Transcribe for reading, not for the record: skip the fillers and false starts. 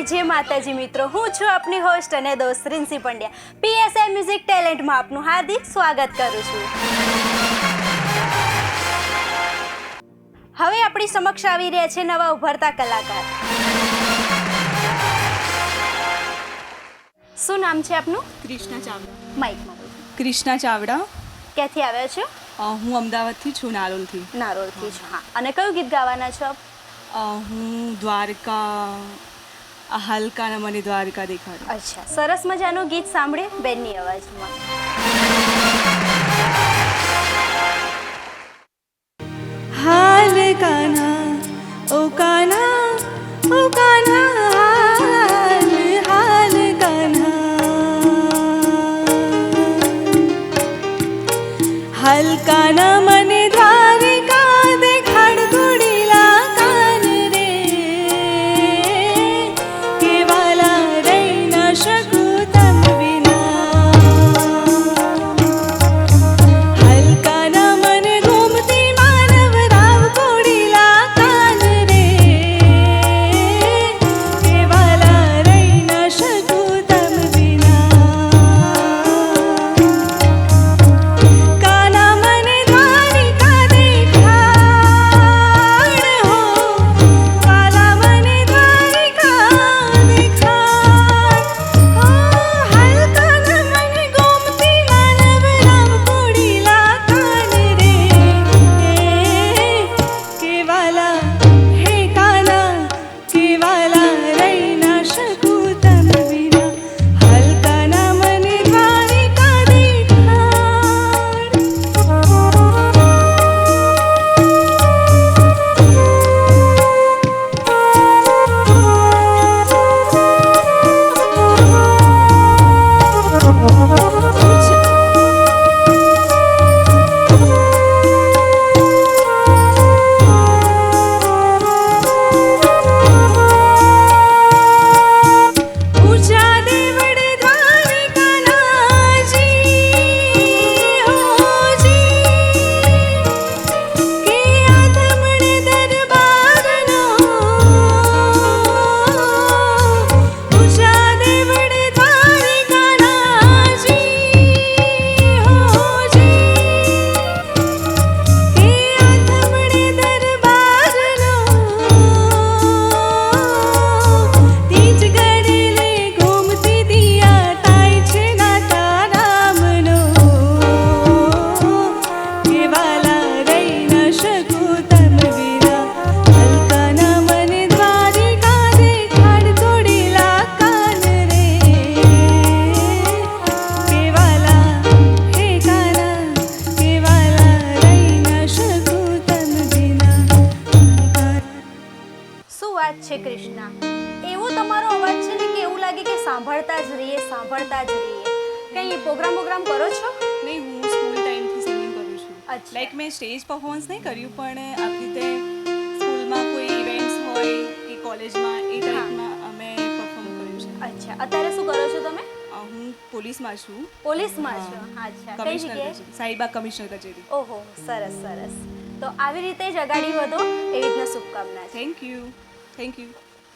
જય માતાજી મિત્રો, હું છું આપની હોસ્ટ અને દોસ્ત રિન્સી પંડ્યા. પીએસઆઈ મ્યુઝિક ટેલેન્ટમાં આપનું હાર્દિક સ્વાગત કરું છું. હવે આપણી સમક્ષ આવી રહ્યા છે નવા ઉભરતા કલાકાર. શું નામ છે આપનું? ક્રિષ્ના ચાવડા. માઇકમાં બોલો. ક્રિષ્ના ચાવડા. ક્યાંથી આવ્યા છો? હું અમદાવાદથી છું, નારોલથી. નારોલથી છો. હા, અને કયું ગીત ગાવાના છો આપ? હું દ્વારકા હલકાના મને દ્વારકા દેખાડો. અચ્છા, સરસ મજાનું ગીત સાંભળીએ બેનની અવાજમાં. હાલ કાના ઓ કાના ઓ કાના હાલ હાલ કાના હાલ કાના મને દ્વારકા દેખાડ ગોડીલા કાન રે કેવાલા રહી ન શકું તમ વિના હાલ કાના મને ગોમતી માનવ રાવ ગોડીલા કાન રે કેવાલા રહી ન શકું તમ વિના કાના મને દ્વારિકા દેખાડ હો કાલા મને દ્વારિકા દેખાડ હો હાલ કાના મને ગોમતી માનવ રામ ગોડીલા કાન રે કેવાલા હે કાના કેવાલા રહી ના શકું તમ વિના હાલ કાના મને દ્વારિકા ઊંચા દેવડ દ્વારિકાના જી હોજી કે આધમણે દરબારનો ઊંચા દેવડ દ્વારિકાના જી હોજી કે આધમણે દરબારનો તીજ ગળેલે ઘૂમતી દિયા તાય છે નાતા રામનો કેવાલા રહી ન શકું તમ વિના હલકાના મને દ્વારિકા દેખાડ તોડીલા કાન રે કેવાલા હે કાના કેવાલા રહી ન શકું તમ વિના. શું વાત છે કૃષ્ણા, એવો તમારો અવાજ છે ને કે એવું લાગે કે સાંભળતા જ રહીએ. કંઈ પ્રોગ્રામ કરો છો? નહીં, હું સ્કૂલ ટાઈમથી સિંગિંગ કરું છું. અચ્છા. લાઈક મેં સ્ટેજ પરફોર્મન્સ નહીં કર્યું, પણ આવી રીતે સ્કૂલમાં કોઈ ઇવેન્ટ્સ હોય કે કોલેજમાં એ ટાઈપમાં અમે પરફોર્મ કર્યું છે. અચ્છા, અત્યારે શું કરો છો તમે? હું પોલીસમાં છું. પોલીસમાં છો? અચ્છા, કઈ કમિશનર જગ્યાએ? કચેરી, સાઈબા કમિશનર કચેરી. ઓહો, સરસ સરસ. તો આવી રીતે જ અગાડી વધો એવી રીતના શુભકામના છે. Thank you.